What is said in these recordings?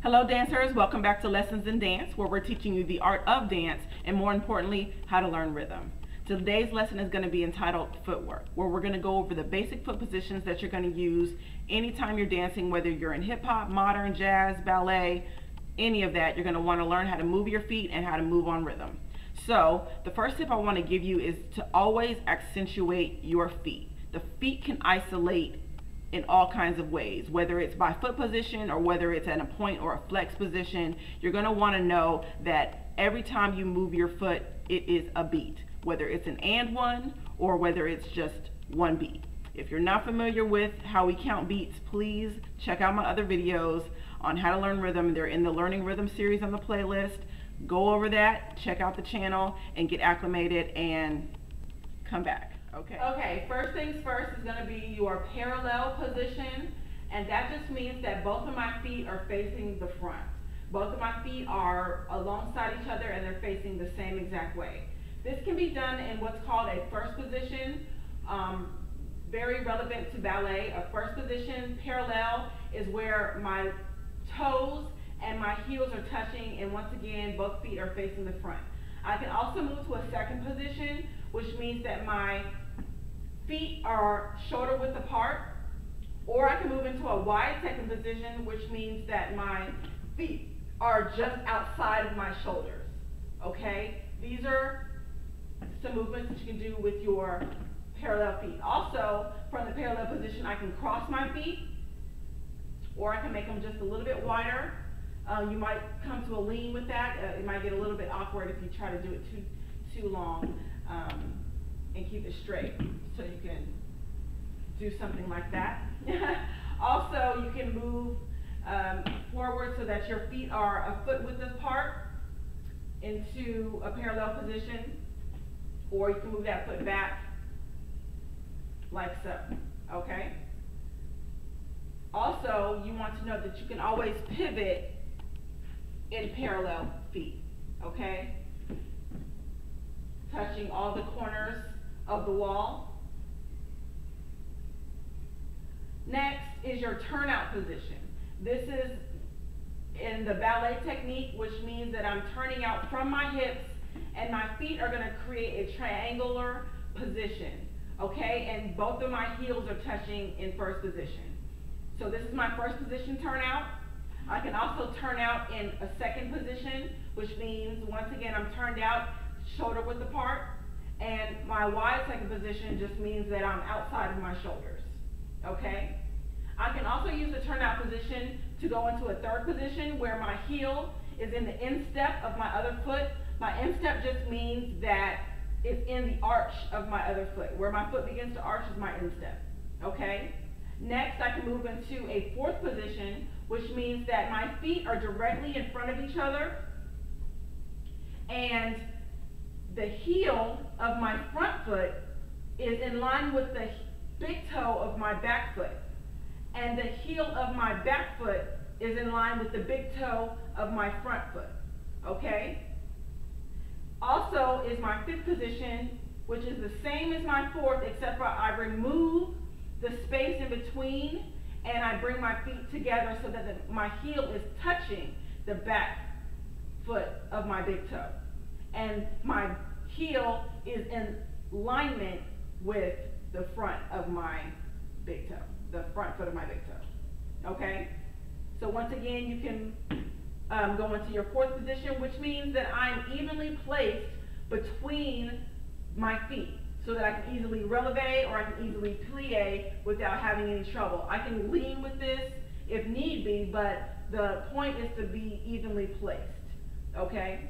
Hello dancers, welcome back to Lessons in Dance, where we're teaching you the art of dance and more importantly, how to learn rhythm. Today's lesson is going to be entitled Footwork, where we're going to go over the basic foot positions that you're going to use anytime you're dancing, whether you're in hip hop, modern, jazz, ballet, any of that. You're going to want to learn how to move your feet and how to move on rhythm. So the first tip I want to give you is to always accentuate your feet. The feet can isolate in all kinds of ways, whether it's by foot position or whether it's at a point or a flex position. You're going to want to know that every time you move your foot, it is a beat, whether it's an and one or whether it's just one beat. If you're not familiar with how we count beats, please check out my other videos on how to learn rhythm. They're in the Learning Rhythm series on the playlist. Go over that, check out the channel, and get acclimated and come back. Okay, first things first is going to be your parallel position, and that just means that both of my feet are facing the front. Both of my feet are alongside each other and they're facing the same exact way. This can be done in what's called a first position, very relevant to ballet. A first position parallel is where my toes and my heels are touching, and once again both feet are facing the front. I can also move to a second position, which means that my feet are shoulder width apart, or I can move into a wide second position, which means that my feet are just outside of my shoulders. Okay, these are some movements that you can do with your parallel feet. Also, from the parallel position, I can cross my feet, or I can make them just a little bit wider. You might come to a lean with that. It might get a little bit awkward if you try to do it too long and keep it straight. So you can do something like that. Also, you can move forward so that your feet are a foot width apart into a parallel position, or you can move that foot back like so. Okay? Also, you want to know that you can always pivot in parallel feet, okay? Touching all the corners of the wall. Next is your turnout position. This is in the ballet technique, which means that I'm turning out from my hips and my feet are going to create a triangular position, okay? And both of my heels are touching in first position. So this is my first position turnout. I can also turn out in a second position, which means once again I'm turned out shoulder width apart, and my wide second position just means that I'm outside of my shoulders. Okay? I can also use the turnout position to go into a third position where my heel is in the instep of my other foot. My instep just means that it's in the arch of my other foot. Where my foot begins to arch is my instep. Okay? Next, I can move into a fourth position, which means that my feet are directly in front of each other, and the heel of my front foot is in line with the big toe of my back foot, and the heel of my back foot is in line with the big toe of my front foot. Okay? Also is my fifth position, which is the same as my fourth, except for I remove the space in between and I bring my feet together so that my heel is touching the back foot of my big toe. And my heel is in alignment with the front of my big toe, the front foot of my big toe. Okay? So once again, you can go into your fourth position, which means that I'm evenly placed between my feet, so that I can easily releve or I can easily plie without having any trouble. I can lean with this if need be, but the point is to be evenly placed. Okay?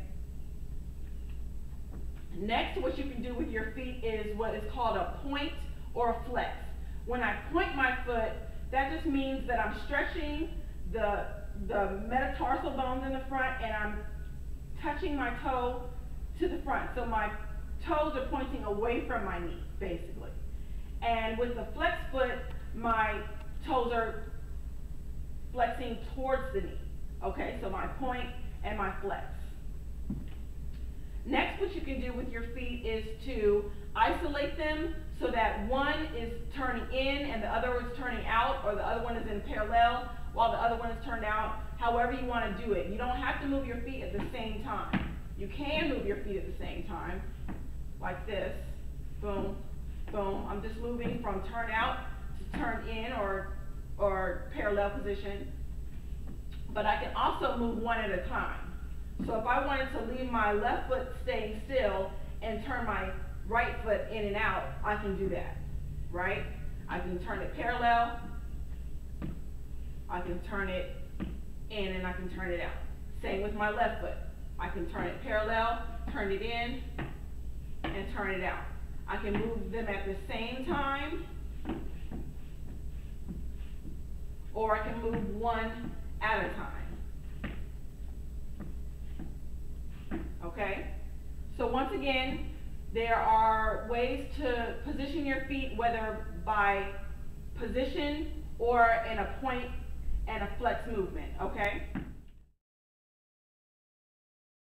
Next, what you can do with your feet is what is called a point or a flex. When I point my foot, that just means that I'm stretching the metatarsal bones in the front and I'm touching my toe to the front. So my toes are pointing away from my knee, basically. And with the flex foot, my toes are flexing towards the knee. Okay, so my point and my flex. Next, what you can do with your feet is to isolate them so that one is turning in and the other is turning out, or the other one is in parallel while the other one is turned out. however you want to do it. You don't have to move your feet at the same time. You can move your feet at the same time, like this. Boom, boom. I'm just moving from turn out to turn in or parallel position. But I can also move one at a time. So if I wanted to leave my left foot staying still and turn my right foot in and out, I can do that, right? I can turn it parallel, I can turn it in, and I can turn it out. Same with my left foot. I can turn it parallel, turn it in, and turn it out. I can move them at the same time, or I can move one at a time. Okay? So once again, there are ways to position your feet, whether by position or in a point and a flex movement, okay?